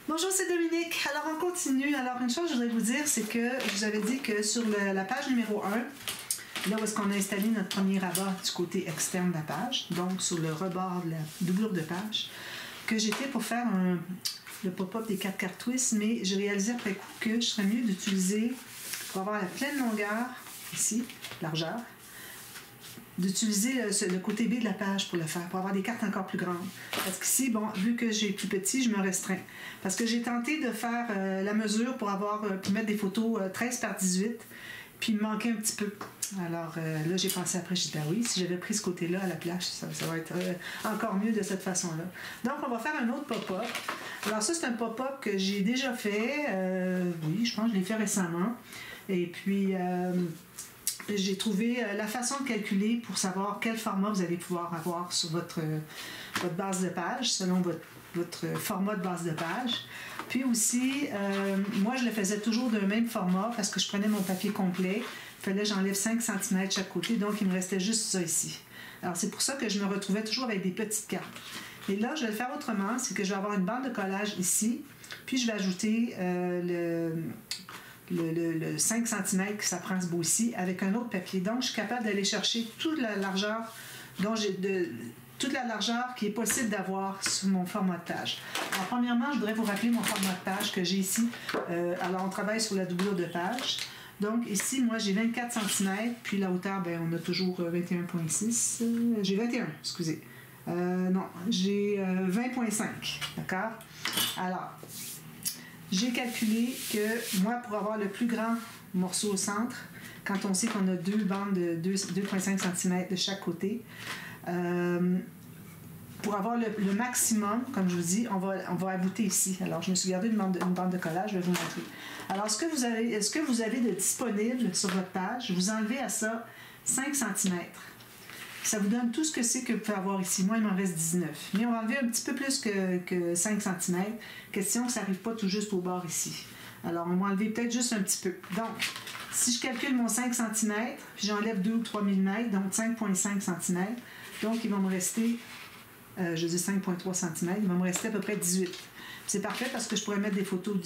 Bonjour, c'est Dominique. Alors, on continue. Alors, une chose que je voudrais vous dire, c'est que je vous avais dit que sur la page numéro 1, là où est-ce qu'on a installé notre premier rabat du côté externe de la page, donc sur le rebord de la doublure de page, que j'étais pour faire le pop-up des 4 cartes twist, mais j'ai réalisé après coup que je serais mieux d'utiliser, pour avoir la pleine longueur, ici, largeur, d'utiliser le côté B de la page pour le faire, pour avoir des cartes encore plus grandes. Parce qu'ici, bon, vu que j'ai plus petit, je me restreins. Parce que j'ai tenté de faire la mesure pour mettre des photos 13 par 18, puis il me manquait un petit peu. Alors là, j'ai pensé après, j'ai dit, ben oui, si j'avais pris ce côté-là à la plage, ça va être encore mieux de cette façon-là. Donc, on va faire un autre pop-up. Alors ça, c'est un pop-up que j'ai déjà fait. Oui, je pense que je l'ai fait récemment. Et puis... j'ai trouvé la façon de calculer pour savoir quel format vous allez pouvoir avoir sur votre base de page, selon votre format de base de page. Puis aussi, moi, je le faisais toujours d'un même format parce que je prenais mon papier complet. Il fallait que j'enlève 5 cm de chaque côté, donc il me restait juste ça ici. Alors, c'est pour ça que je me retrouvais toujours avec des petites cartes. Et là, je vais le faire autrement, c'est que je vais avoir une bande de collage ici, puis je vais ajouter le 5 cm que ça prend ce bout-ci avec un autre papier. Donc, je suis capable d'aller chercher toute la largeur toute la largeur qui est possible d'avoir sur mon format de page. Alors, premièrement, je voudrais vous rappeler mon format de page que j'ai ici. Alors, on travaille sur la doublure de page. Donc, ici, moi, j'ai 24 cm, puis la hauteur, ben, on a toujours 21,6. J'ai 21, excusez. Non, j'ai 20,5. D'accord? Alors, j'ai calculé que moi, pour avoir le plus grand morceau au centre, quand on sait qu'on a deux bandes de 2,5 cm de chaque côté, pour avoir le maximum, comme je vous dis, on va abouter ici. Alors, je me suis gardé une bande de collage, je vais vous montrer. Alors, ce que vous avez de disponible sur votre page, vous enlevez à ça 5 cm. Ça vous donne tout ce que c'est que vous pouvez avoir ici. Moi, il m'en reste 19. Mais on va enlever un petit peu plus que 5 cm. Question que ça n'arrive pas tout juste au bord ici. Alors, on va enlever peut-être juste un petit peu. Donc, si je calcule mon 5 cm, puis j'enlève 2 ou 3 mm, donc 5,5 cm, donc il va me rester, je dis 5,3 cm, il va me rester à peu près 18. C'est parfait parce que je pourrais mettre des photos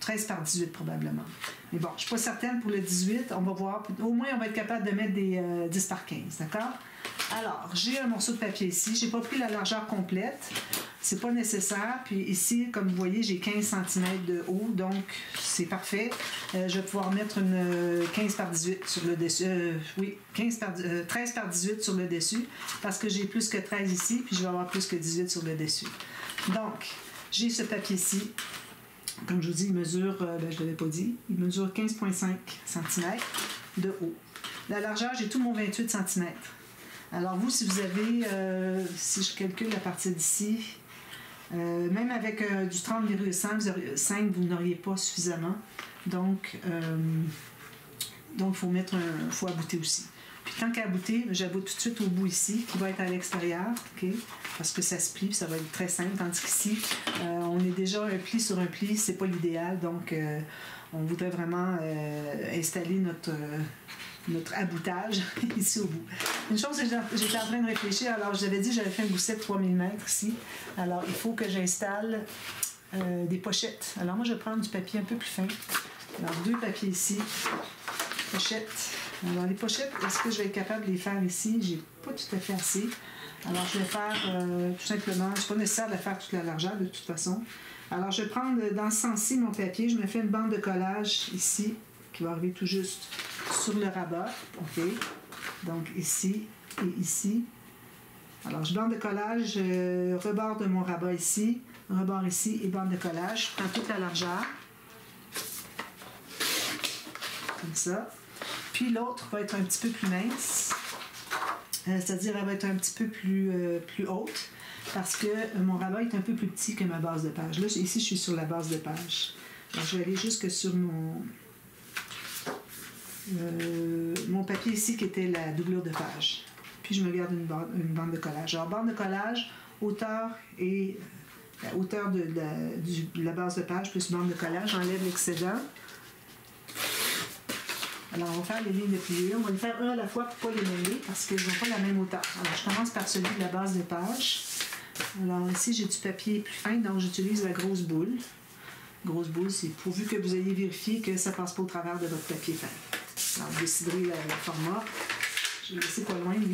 13 par 18 probablement. Mais bon, je ne suis pas certaine pour le 18. On va voir. Au moins, on va être capable de mettre des 10 par 15. D'accord? Alors, j'ai un morceau de papier ici. Je n'ai pas pris la largeur complète. C'est pas nécessaire. Puis ici, comme vous voyez, j'ai 15 cm de haut. Donc, c'est parfait. Je vais pouvoir mettre une 15 par 18 sur le dessus. Oui, 13 par 18 sur le dessus. Parce que j'ai plus que 13 ici. Puis je vais avoir plus que 18 sur le dessus. Donc, j'ai ce papier-ci. Comme je vous dis, il mesure, je ne l'avais pas dit, il mesure 15,5 cm de haut. La largeur, j'ai tout mon 28 cm. Alors vous, si vous avez, si je calcule à partir d'ici, même avec du 30,5, vous n'auriez pas suffisamment. Donc, il faut abouter aussi. Puis tant qu'à abouter, j'aboute tout de suite au bout ici, qui va être à l'extérieur, OK? Parce que ça se plie, puis ça va être très simple. Tandis qu'ici, on est déjà un pli sur un pli, c'est pas l'idéal. Donc, on voudrait vraiment installer notre aboutage ici au bout. Une chose que j'étais en train de réfléchir, alors j'avais dit que j'avais fait un gousset de 3 mm ici. Alors, il faut que j'installe des pochettes. Alors, moi, je vais prendre du papier un peu plus fin. Alors, 2 papiers ici, pochettes. Alors, les pochettes, est-ce que je vais être capable de les faire ici? J'ai pas tout à fait assez. Alors, je vais faire tout simplement, c'est pas nécessaire de faire toute la largeur de toute façon. Alors, je vais prendre dans ce sens-ci mon papier, je me fais une bande de collage ici, qui va arriver tout juste sur le rabat. OK? Donc, ici et ici. Alors, je bande de collage, rebord de mon rabat ici, rebord ici et bande de collage. Je prends toute la largeur. Comme ça. Puis l'autre va être un petit peu plus mince, c'est-à-dire elle va être un petit peu plus haute, parce que mon rabat est un peu plus petit que ma base de page. Là, ici, je suis sur la base de page. Alors, je vais aller jusque sur mon papier ici, qui était la doublure de page. Puis, je me garde une bande de collage. Alors, bande de collage, hauteur et la hauteur de la base de page plus bande de collage. J'enlève l'excédent. Alors, on va faire les lignes de pliure. On va les faire un à la fois pour ne pas les mêler parce qu'ils n'ont pas la même hauteur. Alors, je commence par celui de la base de page. Alors ici, j'ai du papier plus fin, donc j'utilise la grosse boule. Grosse boule, c'est pourvu que vous ayez vérifié que ça ne passe pas au travers de votre papier fin. Alors, vous déciderez le format. Je vais le laisser pas loin, lui.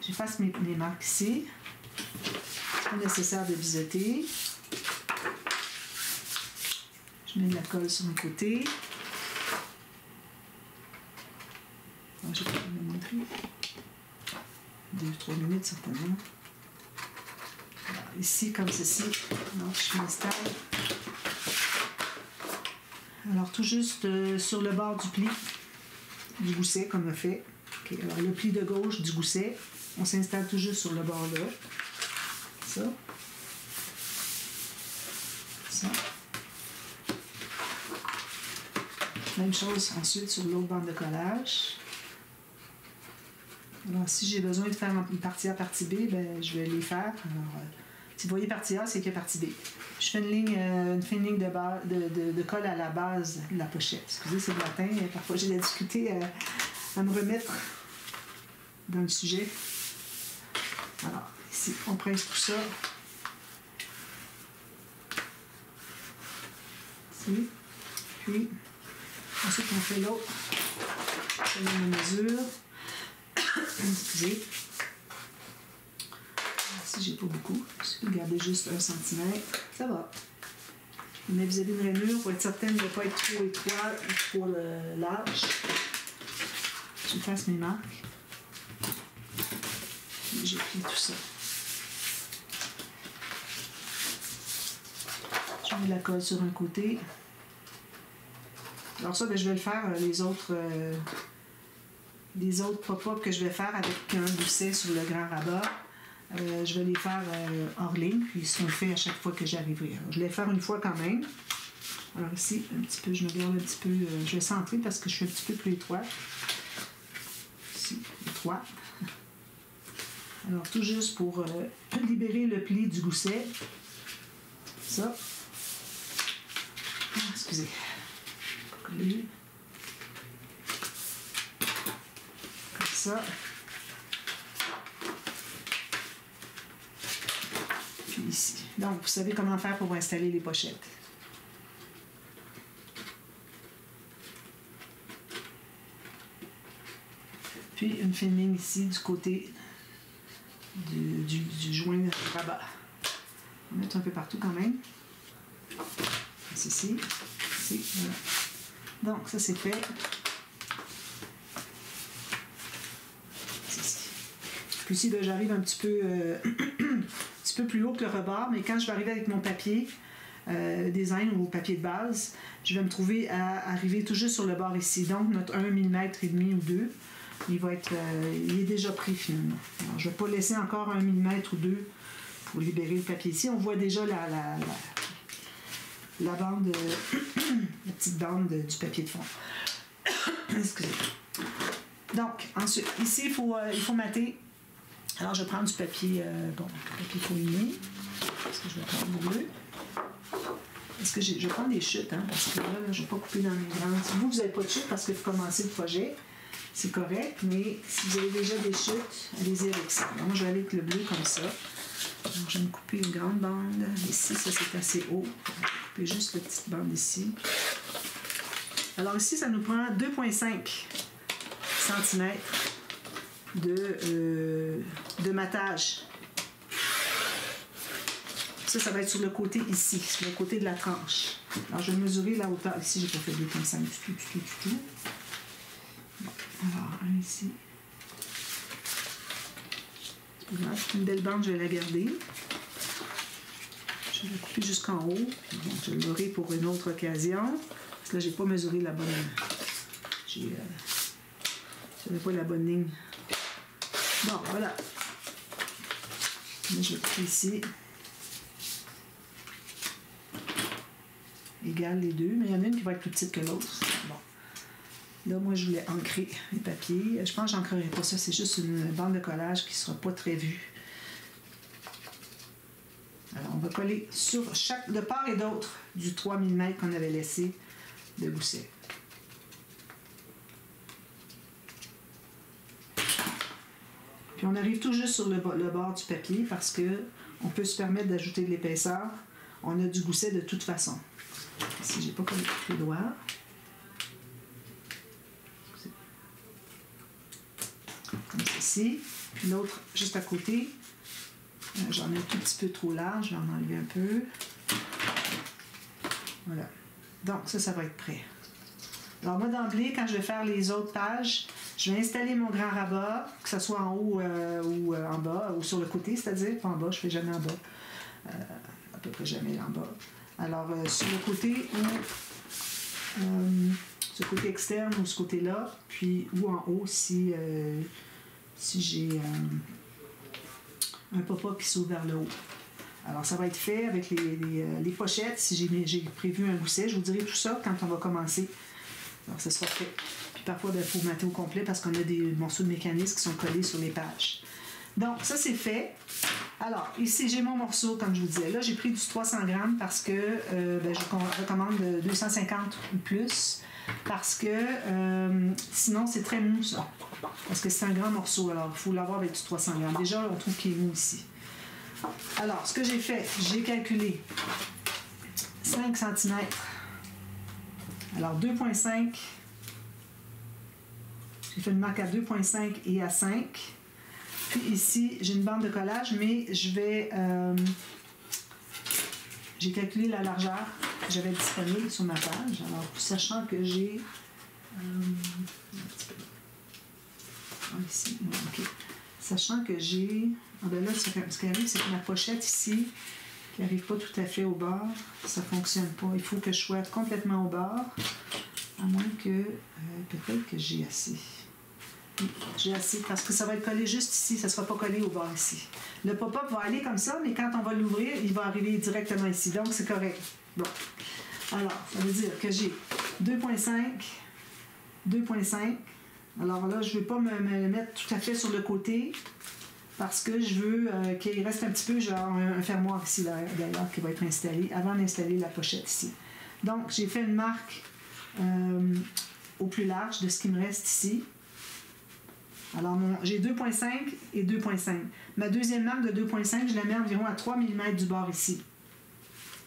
J'efface mes marques ici. Pas nécessaire de biseauter. Je mets de la colle sur un côté. Alors, je vais vous montrer. 2-3 minutes certainement. Alors, ici, comme ceci, alors, je m'installe. Alors, tout juste sur le bord du pli du gousset, comme on a fait. Okay, alors, le pli de gauche du gousset, on s'installe tout juste sur le bord là. Ça. Ça. Même chose ensuite sur l'autre bande de collage. Alors, si j'ai besoin de faire une partie A, partie B, ben, je vais les faire. Alors, si vous voyez partie A, c'est qu'il y a partie B. Je fais une fine ligne de colle à la base de la pochette. Excusez, c'est le matin, parfois j'ai la difficulté à me remettre dans le sujet. Alors, ici, on presse tout ça. Ici. Puis, ensuite, on fait l'autre. Je mets ma mesure. Excusez. Si j'ai pas beaucoup, je peux garder juste 1 cm. Ça va. Mais vous avez une rainure pour être certaine de ne pas être trop étroit ou trop large. Je fasse mes marques. Et je plie tout ça. Je mets de la colle sur un côté. Alors ça, ben, je vais le faire les autres pop-up que je vais faire avec un gousset sur le grand rabat. Je vais les faire hors ligne, puis ils sont faits à chaque fois que j'arriverai. Je vais les faire une fois quand même. Alors ici, un petit peu, je me garde un petit peu, je vais centrer parce que je suis un petit peu plus étroite. Ici, étroite. Alors tout juste pour libérer le pli du gousset. Ça. Ah, excusez. Coller. Comme ça. Puis ici. Donc, vous savez comment faire pour installer les pochettes. Puis une fine ligne ici du côté du joint rabat. On va mettre un peu partout quand même. Ici, ici, voilà. Donc, ça c'est fait. Ici. Puis ici, ben, j'arrive un petit peu plus haut que le rebord, mais quand je vais arriver avec mon papier design ou papier de base, je vais me trouver à arriver tout juste sur le bord ici. Donc, notre 1 mm et demi ou 2, il est déjà pris finalement. Alors, je ne vais pas laisser encore 1 mm ou 2 pour libérer le papier ici. On voit déjà la bande, la petite bande du papier de fond. Excusez. Donc, ensuite, ici, il faut mater. Alors, je vais prendre du papier, papier fouliné. Est-ce que je vais prendre le bleu? Est-ce que je vais prendre des chutes, hein, parce que là, je ne vais pas couper dans mes grandes. Si vous n'avez pas de chutes parce que vous commencez le projet, c'est correct, mais si vous avez déjà des chutes, allez-y avec ça. Alors, moi, je vais aller avec le bleu comme ça. Alors, je vais me couper une grande bande. Ici, ça, c'est assez haut. Je vais couper juste la petite bande ici. Alors, ici, ça nous prend 2,5 cm de matage. Ça va être sur le côté ici, sur le côté de la tranche. Alors, je vais mesurer la hauteur. Ici, je n'ai pas fait 2,5 du tout. Bon, alors, un ici. C'est une belle bande, je vais la garder. Je vais la couper jusqu'en haut. Puis bon, je l'aurai pour une autre occasion. Parce que là, je n'ai pas mesuré la bonne... je n'avais pas la bonne ligne. Bon, voilà. Là, je vais couper ici. Égale les deux, mais il y en a une qui va être plus petite que l'autre. Bon. Là, moi, je voulais ancrer les papiers. Je pense que j'ancrerai pas ça. C'est juste une bande de collage qui ne sera pas très vue. Alors, on va coller sur de part et d'autre du 3 mm qu'on avait laissé de gousset. Puis, on arrive tout juste sur le bord du papier parce que on peut se permettre d'ajouter de l'épaisseur. On a du gousset de toute façon. Ici, j'ai pas collé les doigts. Comme ceci. Puis l'autre, juste à côté. J'en ai un tout petit peu trop large. Je vais en enlever un peu. Voilà. Donc, ça va être prêt. Alors, moi, d'emblée, quand je vais faire les autres pages, je vais installer mon grand rabat, que ce soit en haut ou en bas, ou sur le côté, c'est-à-dire, pas en bas, je ne fais jamais en bas. À peu près jamais en bas. Alors, sur le côté ou ce côté externe ou ce côté-là, puis ou en haut si j'ai un pop-up qui s'ouvre vers le haut. Alors, ça va être fait avec les pochettes. Si j'ai prévu un gousset, je vous dirai tout ça quand on va commencer. Alors, ça sera fait. Puis parfois, il faut mater au complet parce qu'on a des morceaux de mécanisme qui sont collés sur les pages. Donc, ça, c'est fait. Alors, ici, j'ai mon morceau, comme je vous disais. Là, j'ai pris du 300 grammes parce que je recommande 250 ou plus. Parce que sinon, c'est très mou, ça. Parce que c'est un grand morceau. Alors, il faut l'avoir avec du 300 grammes. Déjà, on trouve qu'il est mou ici. Alors, ce que j'ai fait, j'ai calculé 5 cm. Alors, 2,5. J'ai fait une marque à 2,5 et à 5. Puis ici, j'ai une bande de collage, mais je vais... j'ai calculé la largeur que j'avais disponible sur ma page. Alors, sachant que j'ai... ici, OK. Sachant que j'ai... Ah ben là, ce qui arrive, c'est que ma pochette ici, qui n'arrive pas tout à fait au bord, ça ne fonctionne pas. Il faut que je sois complètement au bord, à moins que... peut-être que j'ai assez. J'ai assez, parce que ça va être collé juste ici, ça ne sera pas collé au bord ici. Le pop-up va aller comme ça, mais quand on va l'ouvrir, il va arriver directement ici. Donc, c'est correct. Bon. Alors, ça veut dire que j'ai 2,5, 2,5. Alors là, je ne vais pas me mettre tout à fait sur le côté, parce que je veux qu'il reste un petit peu, genre un fermoir ici, d'ailleurs, qui va être installé, avant d'installer la pochette ici. Donc, j'ai fait une marque au plus large de ce qui me reste ici. Alors, j'ai 2,5 et 2,5. Ma deuxième marque de 2,5, je la mets environ à 3 mm du bord ici.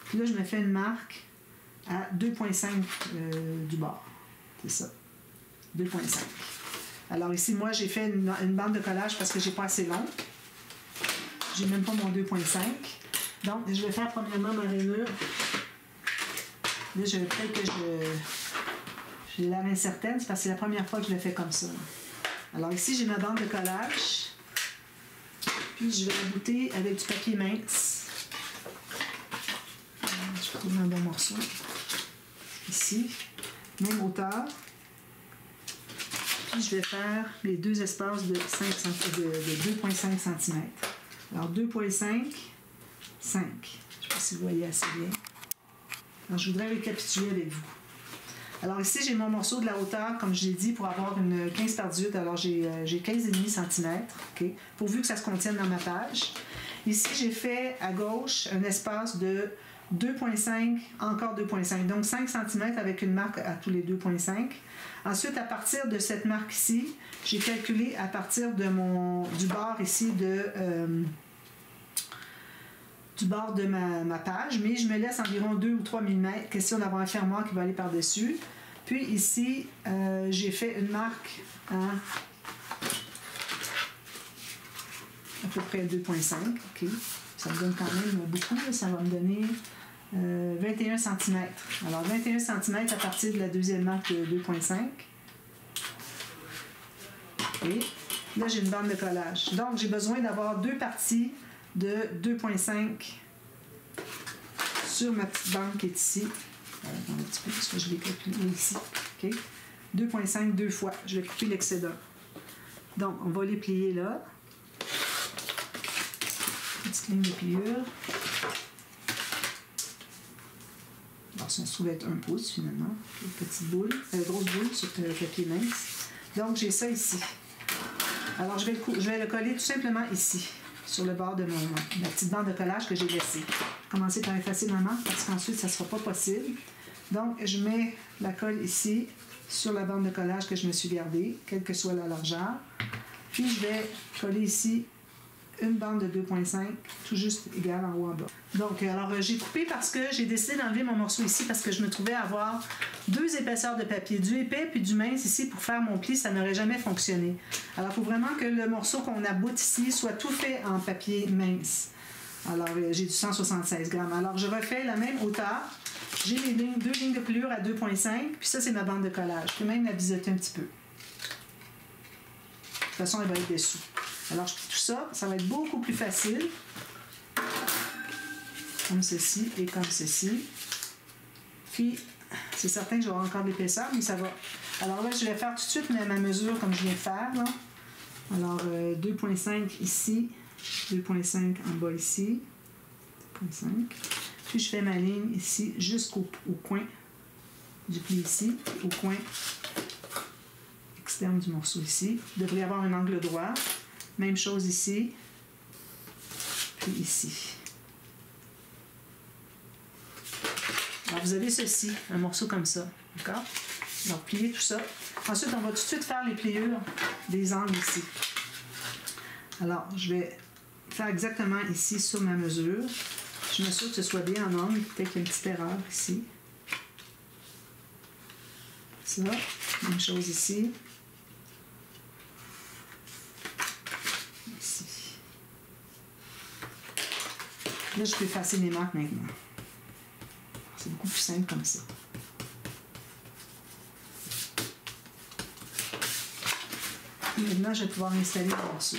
Puis là, je me fais une marque à 2,5 du bord. C'est ça. 2,5. Alors ici, moi, j'ai fait une bande de collage parce que j'ai pas assez long. J'ai même pas mon 2,5. Donc, je vais faire premièrement ma rainure. Là, je vais peut-être que je lave incertaine, c'est parce que c'est la première fois que je le fais comme ça. Alors ici, j'ai ma bande de collage. Puis je vais ajouter avec du papier mince. Je trouve un bon morceau. Ici, même hauteur. Puis je vais faire les deux espaces de 2,5 cm. Alors 2,5, 5. Je ne sais pas si vous voyez assez bien. Alors je voudrais récapituler avec vous. Alors ici, j'ai mon morceau de la hauteur, comme je l'ai dit, pour avoir une 15 par 18. Alors j'ai 15,5 cm, okay, pourvu que ça se contienne dans ma page. Ici, j'ai fait à gauche un espace de 2,5, encore 2,5. Donc 5 cm avec une marque à tous les 2,5. Ensuite, à partir de cette marque ici, j'ai calculé à partir de du bord ici du bord de ma page, mais je me laisse environ 2 ou 3 mm, question d'avoir un fermoir qui va aller par-dessus. Puis ici, j'ai fait une marque à peu près 2,5. Okay. Ça me donne quand même beaucoup, là. Ça va me donner 21 cm. Alors 21 cm à partir de la deuxième marque de 2,5. Et là, j'ai une bande de collage. Donc, j'ai besoin d'avoir deux parties de 2,5 sur ma petite bande qui est ici. Attends un petit peu parce que je l'ai calculé ici. Okay. 2,5 deux fois. Je vais couper l'excédent. Donc, on va les plier là. Petite ligne de pliure. Alors, ça se trouve être 1 pouce finalement. Une petite boule, grosse boule sur le papier mince. Donc, j'ai ça ici. Alors, je vais le coller tout simplement ici, sur le bord de ma petite bande de collage que j'ai laissée. Je vais commencer par effacer ma marque parce qu'ensuite, ça ne sera pas possible. Donc, je mets la colle ici, sur la bande de collage que je me suis gardée, quelle que soit la largeur. Puis, je vais coller ici une bande de 2,5, tout juste égale en haut en bas. Donc, alors j'ai coupé parce que j'ai décidé d'enlever mon morceau ici parce que je me trouvais avoir 2 épaisseurs de papier, du épais puis du mince ici pour faire mon pli, ça n'aurait jamais fonctionné. Alors, il faut vraiment que le morceau qu'on aboute ici soit tout fait en papier mince. Alors, j'ai du 176 grammes. Alors, je refais la même hauteur. J'ai les lignes, 2 lignes de pelure à 2,5, puis ça, c'est ma bande de collage. Je peux même la biseauter un petit peu. De toute façon, elle va être dessous. Alors, je plie tout ça, ça va être beaucoup plus facile. Comme ceci et comme ceci. Puis, c'est certain que j'aurai encore de l'épaisseur, mais ça va. Alors là, je vais faire tout de suite ma mesure comme je viens de faire. Là. Alors, 2,5 ici, 2,5 en bas ici, 2,5. Puis, je fais ma ligne ici jusqu'au coin du pli ici, au coin externe du morceau ici. Il devrait y avoir un angle droit. Même chose ici, puis ici. Alors, vous avez ceci, un morceau comme ça, d'accord? Alors, pliez tout ça. Ensuite, on va tout de suite faire les pliures des angles ici. Alors, je vais faire exactement ici sur ma mesure. Je m'assure que ce soit bien en angle, peut-être qu'il y a une petite erreur ici. Ça, même chose ici. Ici. Là, je peux effacer mes marques maintenant. C'est beaucoup plus simple comme ça. Maintenant, je vais pouvoir installer le morceau.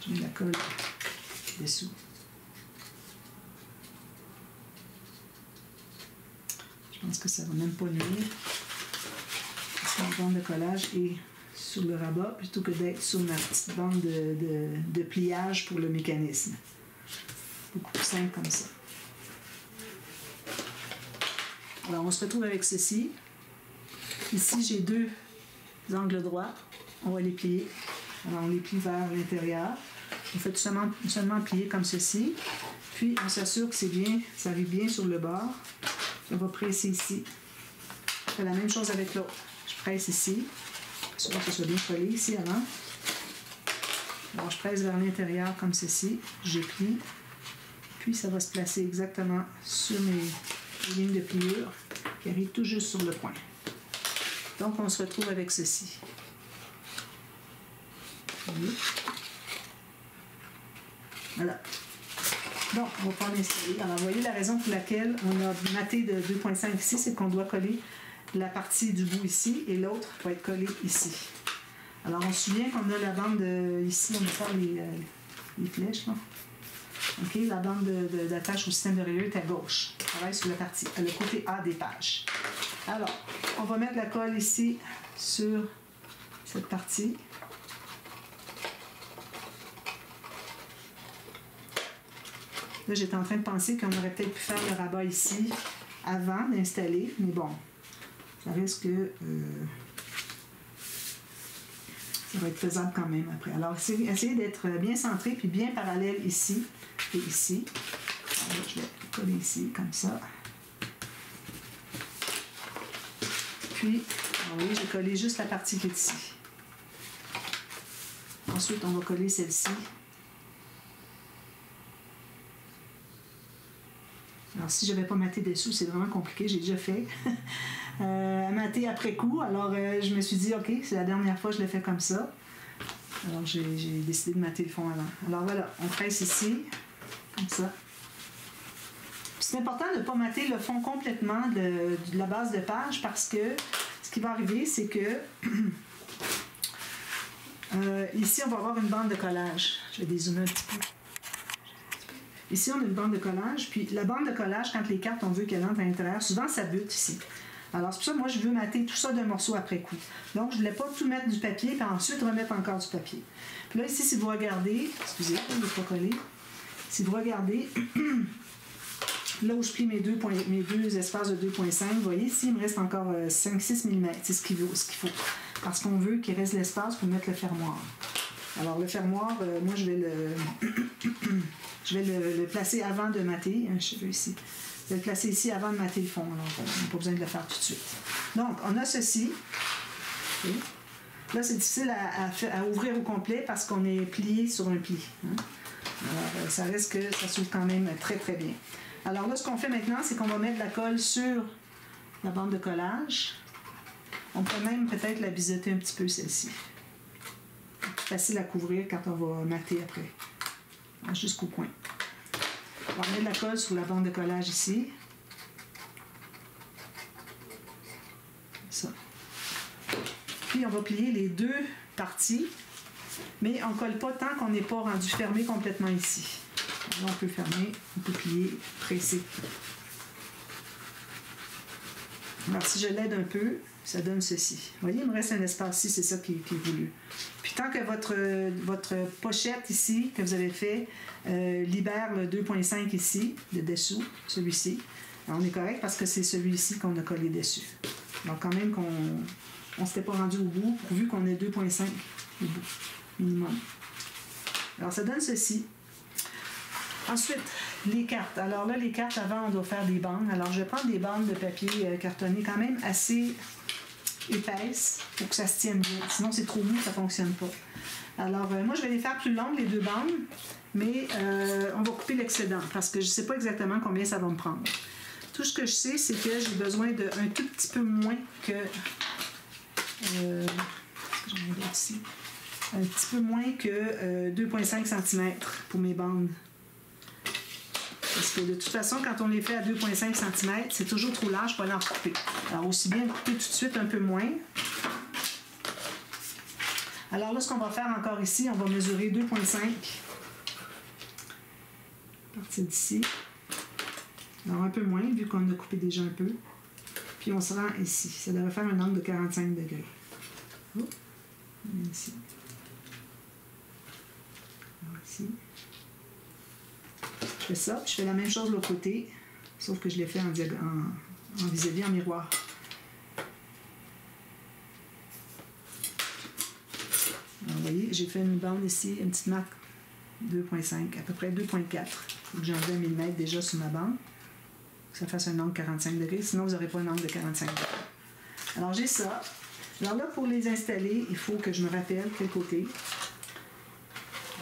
Je mets la colle dessous. Je pense que ça ne va même pas nuire. Parce que la bande de collage est sur le rabat plutôt que d'être sur ma petite bande de pliage pour le mécanisme. Beaucoup plus simple comme ça. Alors, on se retrouve avec ceci. Ici, j'ai 2 angles droits. On va les plier. Alors, on les plie vers l'intérieur. On fait seulement plier comme ceci. Puis, on s'assure que c'est bien, ça arrive bien sur le bord. On va presser ici. Je fais la même chose avec l'autre. Je presse ici. J'assure que ce soit bien collé ici avant. Alors, je presse vers l'intérieur comme ceci. Je plie. Puis, ça va se placer exactement sur mes lignes de pliure qui arrivent tout juste sur le point. Donc, on se retrouve avec ceci. Voilà. Donc, on va pouvoir l'installer. Alors, vous voyez la raison pour laquelle on a maté de 2,5 ici, c'est qu'on doit coller la partie du bout ici et l'autre va être collée ici. Alors, on se souvient qu'on a la bande ici, on va faire les flèches, là. OK, la bande d'attache au système de rayures est à gauche. On travaille sur la partie, le côté A des pages. Alors, on va mettre la colle ici sur cette partie. Là, j'étais en train de penser qu'on aurait peut-être pu faire le rabat ici avant d'installer, mais bon, ça risque que ça va être faisable quand même après. Alors, essayez d'être bien centré puis bien parallèle ici et ici. Alors, je vais coller ici, comme ça. Puis, oui, j'ai collé juste la partie qui est ici. Ensuite, on va coller celle-ci. Alors, si je n'avais pas maté dessous, c'est vraiment compliqué, j'ai déjà fait. Mater après coup, alors je me suis dit, OK, c'est la dernière fois que je le fais comme ça. Alors, j'ai décidé de mater le fond avant. Alors voilà, on presse ici, comme ça. C'est important de ne pas mater le fond complètement de la base de page parce que ce qui va arriver, c'est que ici, on va avoir une bande de collage. Je vais dézoomer un petit peu. Ici, on a une bande de collage. Puis la bande de collage, quand les cartes, on veut qu'elle entre à l'intérieur, souvent, ça bute ici. Alors, c'est pour ça que moi, je veux mater tout ça d'un morceau après coup. Donc, je ne voulais pas tout mettre du papier, puis ensuite remettre encore du papier. Puis là, ici, si vous regardez, excusez, je ne l'ai pas collé. Si vous regardez, là où je plie mes deux espaces de 2,5, vous voyez, ici, il me reste encore 5-6 mm. C'est ce qu'il faut. Parce qu'on veut qu'il reste l'espace pour mettre le fermoir. Alors, le fermoir, moi, je vais le placer avant de mater. Un cheveu ici. Je vais le placer ici avant de mater le fond. Alors, on n'a pas besoin de le faire tout de suite. Donc, on a ceci. Okay. Là, c'est difficile à ouvrir au complet parce qu'on est plié sur un pli. Hein? Alors, ça reste que ça s'ouvre quand même très, très bien. Alors là, ce qu'on fait maintenant, c'est qu'on va mettre de la colle sur la bande de collage. On peut même peut-être la biseauter un petit peu, celle-ci. Facile à couvrir quand on va mater après. Jusqu'au coin. On va mettre de la colle sur la bande de collage ici. Ça. Puis on va plier les deux parties, mais on ne colle pas tant qu'on n'est pas rendu fermé complètement ici. Là, on peut fermer, on peut plier, presser. Alors si je l'aide un peu, ça donne ceci. Vous voyez, il me reste un espace ici, c'est ça qui est voulu. Puis tant que votre pochette ici, que vous avez fait, libère le 2.5 ici, le dessous, celui-ci, on est correct parce que c'est celui-ci qu'on a collé dessus. Donc quand même qu'on ne s'était pas rendu au bout, pourvu qu'on ait 2.5 au bout, minimum. Alors ça donne ceci. Ensuite, les cartes. Alors là, les cartes, avant, on doit faire des bandes. Alors je vais prendre des bandes de papier cartonné quand même assez épaisses pour que ça se tienne bien. Sinon, c'est trop mou, ça ne fonctionne pas. Alors, moi, je vais les faire plus longues, les deux bandes, mais on va couper l'excédent parce que je ne sais pas exactement combien ça va me prendre. Tout ce que je sais, c'est que j'ai besoin d'un tout petit peu moins que... ici. Un petit peu moins que 2,5 cm pour mes bandes. Parce que de toute façon, quand on les fait à 2,5 cm, c'est toujours trop large pour aller en couper. Alors, aussi bien couper tout de suite un peu moins. Alors là, ce qu'on va faire encore ici, on va mesurer 2,5 à partir d'ici. Alors, un peu moins, vu qu'on a coupé déjà un peu. Puis, on se rend ici. Ça devrait faire un angle de 45 degrés. Oh. Ici. Alors, ici. Je fais ça, puis je fais la même chose de l'autre côté, sauf que je l'ai fait en vis-à-vis, en miroir. Alors, vous voyez, j'ai fait une bande ici, une petite marque 2.5, à peu près 2.4. J'ai enlevé 1 mm déjà sur ma bande, que ça fasse un angle de 45 degrés, sinon vous n'aurez pas un angle de 45 degrés. Alors j'ai ça. Alors là, pour les installer, il faut que je me rappelle quel côté.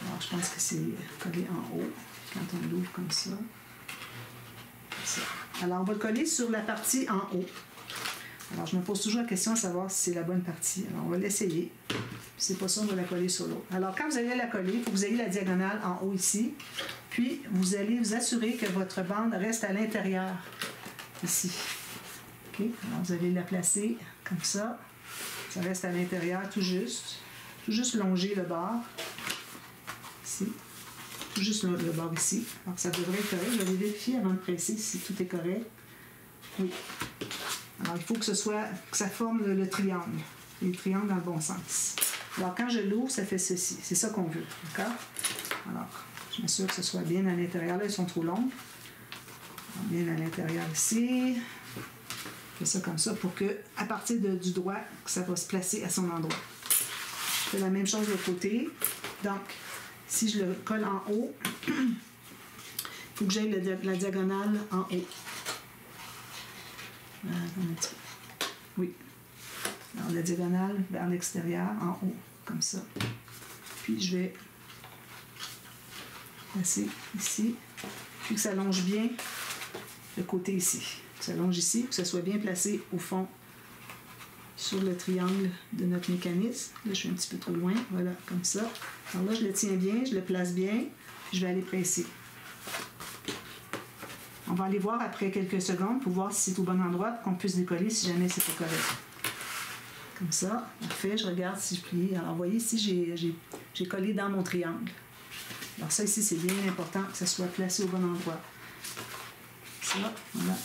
Alors je pense que c'est collé en haut. Quand on l'ouvre comme ça. Alors, on va le coller sur la partie en haut. Alors, je me pose toujours la question de savoir si c'est la bonne partie. Alors, on va l'essayer. Si c'est pas ça, on va la coller sur l'autre. Alors, quand vous allez la coller, il faut que vous ayez la diagonale en haut ici. Puis, vous allez vous assurer que votre bande reste à l'intérieur, ici. OK? Alors, vous allez la placer comme ça. Ça reste à l'intérieur, tout juste. Tout juste longer le bord. Ici. Juste le bord ici. Alors, ça devrait être correct. Je vais vérifier avant de presser si tout est correct. Oui. Alors, il faut que ça forme le triangle. Le triangle dans le bon sens. Alors, quand je l'ouvre, ça fait ceci. C'est ça qu'on veut. D'accord? Alors, je m'assure que ce soit bien à l'intérieur. Là, ils sont trop longs. Alors, bien à l'intérieur ici. Je fais ça comme ça pour que, à partir du droit, que ça va se placer à son endroit. Je fais la même chose de l'autre côté. Donc, si je le colle en haut, il faut que j'aille la diagonale en haut. Oui. Alors, la diagonale vers l'extérieur, en haut, comme ça. Puis, je vais placer ici. Puis que ça longe bien le côté ici. Que ça longe ici, que ça soit bien placé au fond sur le triangle de notre mécanisme. Là, je suis un petit peu trop loin. Voilà, comme ça. Alors là, je le tiens bien, je le place bien, puis je vais aller presser. On va aller voir après quelques secondes pour voir si c'est au bon endroit, pour qu'on puisse décoller si jamais c'est pas correct. Comme ça, parfait, je regarde si je plie. Alors, vous voyez, ici, j'ai collé dans mon triangle. Alors ça, ici, c'est bien important que ça soit placé au bon endroit. Ça, voilà.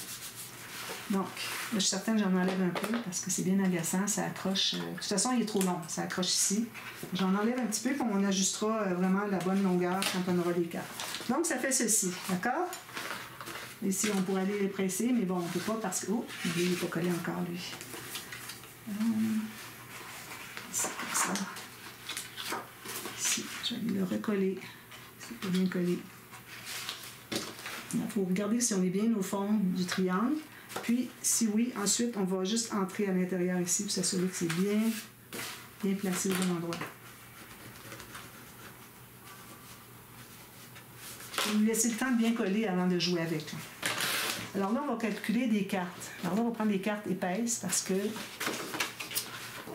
Donc, là, je suis certaine que j'en enlève un peu parce que c'est bien agaçant, ça accroche. De toute façon, il est trop long, ça accroche ici. J'en enlève un petit peu, puis on ajustera vraiment la bonne longueur quand on aura les cartes. Donc, ça fait ceci, d'accord? Ici, on pourrait aller les presser, mais bon, on ne peut pas parce que... Oh, il n'est pas collé encore, lui. C'est comme ça. Ici, je vais le recoller. C'est pas bien collé. Il faut regarder si on est bien au fond du triangle. Puis, si oui, ensuite, on va juste entrer à l'intérieur ici pour s'assurer que c'est bien bien placé au bon endroit. Vous laissez le temps de bien coller avant de jouer avec. Alors là, on va calculer des cartes. Alors là, on va prendre des cartes épaisses parce que...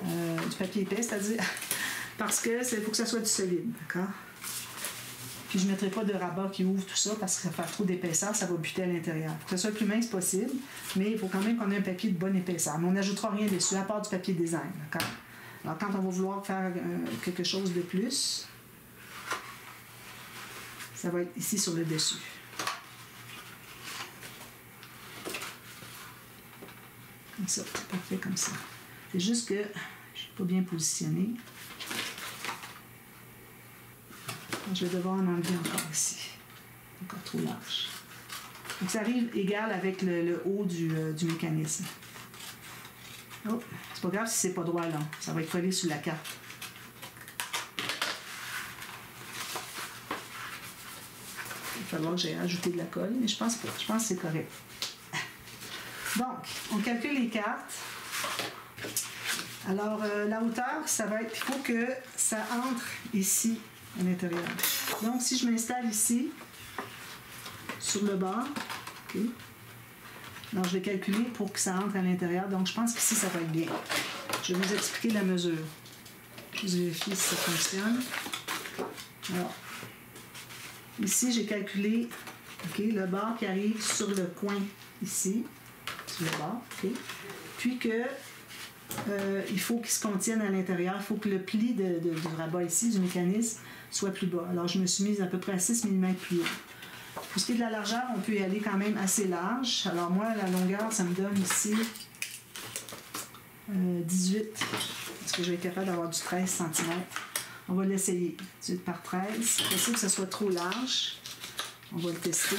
du papier épais, c'est-à-dire... parce que il faut que ça soit du solide, d'accord? Puis je ne mettrai pas de rabat qui ouvre tout ça parce que ça va faire trop d'épaisseur, ça va buter à l'intérieur. Il faut que ce soit le plus mince possible, mais il faut quand même qu'on ait un papier de bonne épaisseur. Mais on n'ajoutera rien dessus, à part du papier design, d'accord? Alors quand on va vouloir faire quelque chose de plus, ça va être ici sur le dessus. Comme ça, c'est parfait comme ça. C'est juste que je ne suis pas bien positionnée. Je vais devoir en enlever encore ici. Encore trop large. Donc ça arrive égal avec le haut du mécanisme. Oh, c'est pas grave si c'est pas droit là. Ça va être collé sur la carte. Il va falloir que j'aie ajouté de la colle, mais je pense pas. Je pense que c'est correct. Donc, on calcule les cartes. Alors, la hauteur, ça va être... Il faut que ça entre ici, à l'intérieur. Donc, si je m'installe ici, sur le bord, OK. Alors, je vais calculer pour que ça entre à l'intérieur. Donc, je pense qu'ici, ça va être bien. Je vais vous expliquer la mesure. Je vérifie si ça fonctionne. Alors, ici, j'ai calculé, OK, le bord qui arrive sur le coin ici, sur le bord, OK. Puis que il faut qu'il se contienne à l'intérieur. Il faut que le pli du rabat ici, du mécanisme, soit plus bas. Alors, je me suis mise à peu près à 6 mm plus haut. Pour ce qui est de la largeur, on peut y aller quand même assez large. Alors, moi, la longueur, ça me donne ici 18. Est-ce que je vais être capable d'avoir du 13 cm? On va l'essayer. 18 par 13. C'est possible que ce soit trop large. On va le tester.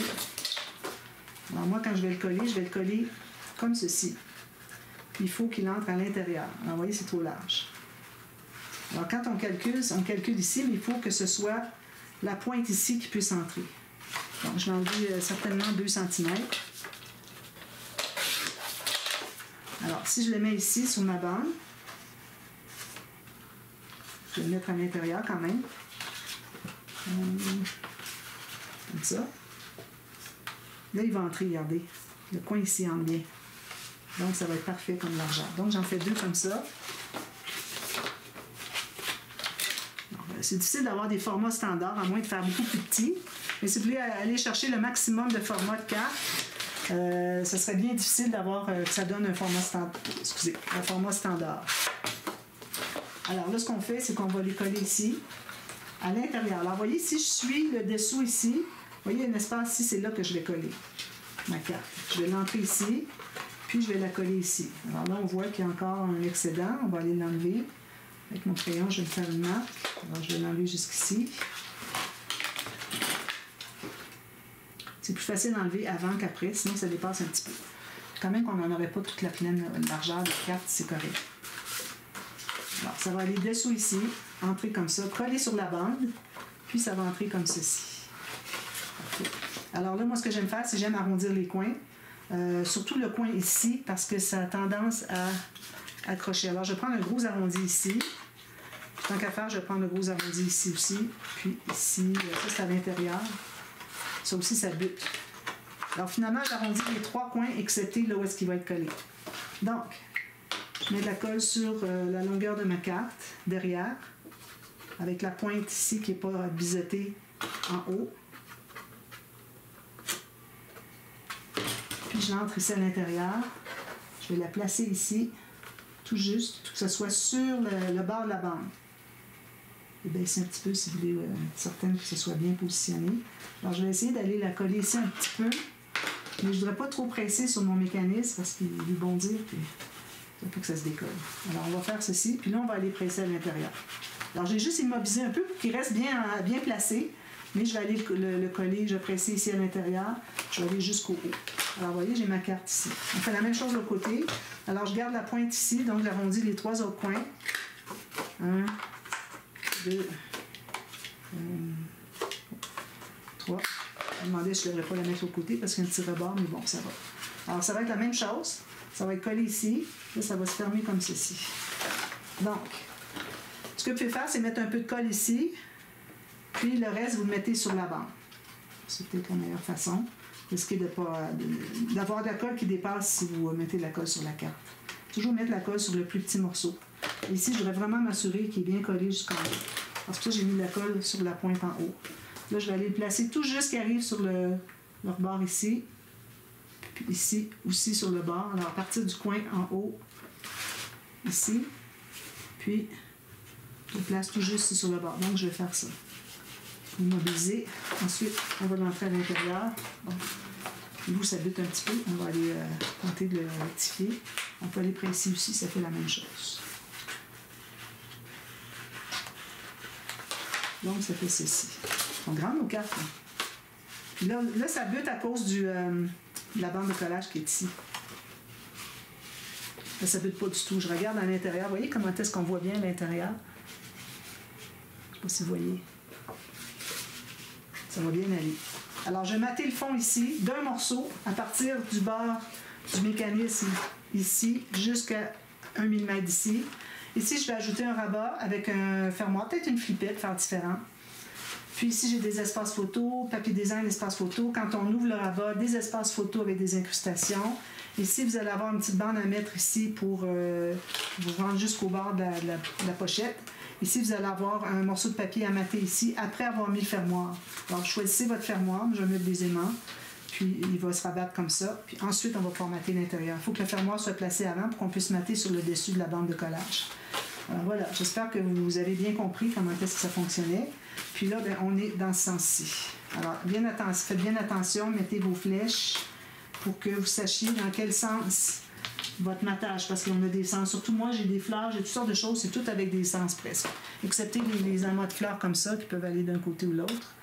Alors, moi, quand je vais le coller comme ceci. Puis il faut qu'il entre à l'intérieur. Alors, vous voyez, c'est trop large. Alors, quand on calcule ici, mais il faut que ce soit la pointe ici qui puisse entrer. Donc, je vais enlever certainement 2 cm. Alors, si je le mets ici, sur ma bande, je vais le mettre à l'intérieur quand même. Comme ça. Là, il va entrer, regardez. Le coin ici entre bien. Donc, ça va être parfait comme largeur. Donc, j'en fais 2 comme ça. C'est difficile d'avoir des formats standards, à moins de faire beaucoup plus petit. Mais si vous voulez aller chercher le maximum de formats de carte, ce serait bien difficile d'avoir que ça donne un format standard. Excusez, un format standard. Alors là, ce qu'on fait, c'est qu'on va les coller ici, à l'intérieur. Alors, vous voyez, si je suis le dessous ici, vous voyez, il y a un espace ici, c'est là que je vais coller ma carte. Je vais l'entrer ici, puis je vais la coller ici. Alors là, on voit qu'il y a encore un excédent. On va aller l'enlever. Avec mon crayon, je vais me faire une marque. Alors, je vais l'enlever jusqu'ici. C'est plus facile d'enlever avant qu'après, sinon ça dépasse un petit peu. Quand même qu'on n'en aurait pas toute la pleine largeur de carte, c'est correct. Alors, ça va aller dessous ici, entrer comme ça, coller sur la bande, puis ça va entrer comme ceci. Parfait. Alors là, moi, ce que j'aime faire, c'est j'aime arrondir les coins. Surtout le coin ici, parce que ça a tendance à accrocher. Alors, je vais prendre un gros arrondi ici. Tant qu'à faire, je vais prendre le gros arrondi ici aussi. Puis ici, ça c'est à l'intérieur. Ça aussi, ça bute. Alors, finalement, j'arrondis les 3 coins, excepté là où est-ce qu'il va être collé. Donc, je mets de la colle sur la longueur de ma carte, derrière, avec la pointe ici qui n'est pas biseautée en haut. Puis, je l'entre ici à l'intérieur. Je vais la placer ici, tout juste, pour que ce soit sur le bord de la bande. Je vais baisser un petit peu si vous voulez être certaine que ce soit bien positionné. Alors, je vais essayer d'aller la coller ici un petit peu, mais je ne voudrais pas trop presser sur mon mécanisme parce qu'il veut bondir, puis il faut que ça se décolle. Alors, on va faire ceci, puis là, on va aller presser à l'intérieur. Alors, j'ai juste immobilisé un peu pour qu'il reste bien placé, mais je vais aller le coller, je vais presser ici à l'intérieur, je vais aller jusqu'au haut. Alors, vous voyez, j'ai ma carte ici. On fait la même chose de l'autre côté. Alors, je garde la pointe ici, donc j'arrondis les 3 autres coins. 1, 2, 3. Je me demandais si je ne devrais pas la mettre au côté parce qu'il y a un petit rebord, mais bon, ça va. Alors, ça va être la même chose. Ça va être collé ici. Là, ça va se fermer comme ceci. Donc, Ce que vous pouvez faire, c'est mettre un peu de colle ici, puis le reste, vous le mettez sur la bande. C'est peut-être la meilleure façon. Risquez d'avoir de la colle qui dépasse si vous mettez de la colle sur la carte. Toujours mettre la colle sur le plus petit morceau. Ici, je voudrais vraiment m'assurer qu'il est bien collé jusqu'en haut. Parce que j'ai mis de la colle sur la pointe en haut. Là, je vais aller le placer tout juste qui arrive sur le rebord ici. Puis ici aussi sur le bord. Alors, à partir du coin en haut, ici. Puis, je le place tout juste sur le bord. Donc, je vais faire ça. Vous mobilisez. Ensuite, on va l'entrer à l'intérieur. Bon. Vous, ça bute un petit peu. On va aller tenter de le rectifier. On peut aller près ici aussi, ça fait la même chose. Donc, ça fait ceci. Ils sont grandes nos cartes. Là, ça bute à cause de la bande de collage qui est ici. Là, ça bute pas du tout. Je regarde à l'intérieur. Vous voyez comment est-ce qu'on voit bien à l'intérieur? Je ne sais pas si vous voyez. Ça va bien aller. Alors, je vais mater le fond ici d'un morceau à partir du bord du mécanisme ici jusqu'à 1 mm d'ici. Ici, je vais ajouter un rabat avec un fermoir, peut-être une flippette, faire différent. Puis ici, j'ai des espaces photo, papier design, espace photo. Quand on ouvre le rabat, des espaces photo avec des incrustations. Ici, vous allez avoir une petite bande à mettre ici pour vous rendre jusqu'au bord de la pochette. Ici, vous allez avoir un morceau de papier à mater ici, après avoir mis le fermoir. Alors, choisissez votre fermoir, je vais mettre des aimants, puis il va se rabattre comme ça. Puis ensuite, on va pouvoir mater l'intérieur. Il faut que le fermoir soit placé avant pour qu'on puisse mater sur le dessus de la bande de collage. Alors voilà, j'espère que vous avez bien compris comment est-ce que ça fonctionnait. Puis là, bien, on est dans ce sens-ci. Alors, faites bien attention, mettez vos flèches pour que vous sachiez dans quel sens votre matage, parce qu'on a des sens. Surtout moi, j'ai des fleurs, j'ai toutes sortes de choses, c'est tout avec des sens presque. Excepté les amas de fleurs comme ça qui peuvent aller d'un côté ou l'autre.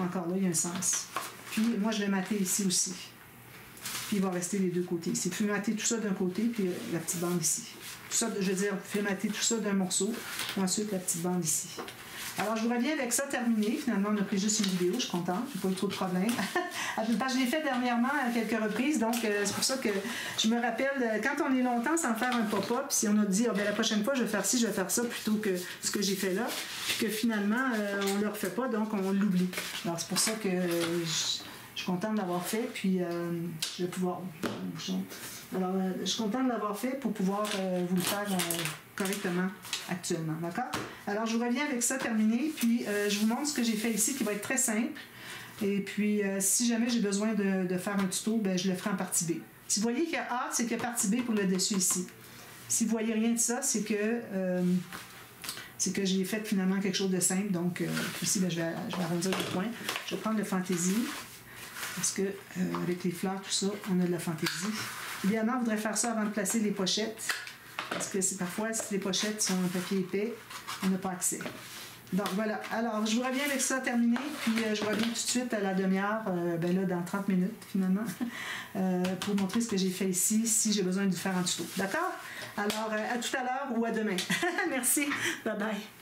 Encore là, il y a un sens. Puis moi, je vais mater ici aussi. Puis il va rester les deux côtés ici. Vous pouvez mater tout ça d'un côté, puis la petite bande ici. Tout ça, je veux dire, vous pouvez mater tout ça d'un morceau, puis ensuite la petite bande ici. Alors, je vous reviens avec ça terminé. Finalement, on a pris juste une vidéo, je suis contente, j'ai pas eu trop de problèmes. Je l'ai fait dernièrement à quelques reprises, donc c'est pour ça que je me rappelle, quand on est longtemps sans faire un pop-up, si on a dit, oh, bien, la prochaine fois, je vais faire ci, je vais faire ça, plutôt que ce que j'ai fait là, puis que finalement, on ne le refait pas, donc on l'oublie. Alors, c'est pour ça que je suis contente de l'avoir fait, puis je vais pouvoir... Alors, je suis contente de l'avoir fait pour pouvoir vous le faire correctement actuellement, d'accord? Alors, je vous reviens avec ça terminé, puis je vous montre ce que j'ai fait ici, qui va être très simple. Et puis, si jamais j'ai besoin de faire un tuto, ben, je le ferai en partie B. Si vous voyez qu'il y a A, c'est qu'il y a partie B pour le dessus ici. Si vous ne voyez rien de ça, c'est que j'ai fait finalement quelque chose de simple. Donc, ici, ben, je vais arrondir le point. Je vais prendre le fantaisie, parce que avec les fleurs, tout ça, on a de la fantaisie. Idéalement, on voudrait faire ça avant de placer les pochettes, parce que parfois, si les pochettes sont en papier épais, on n'a pas accès. Donc voilà, alors je vous reviens avec ça terminé, puis je vous reviens tout de suite à la demi-heure, ben là dans 30 minutes finalement, pour montrer ce que j'ai fait ici, si j'ai besoin de faire un tuto. D'accord? Alors à tout à l'heure ou à demain. Merci, bye bye.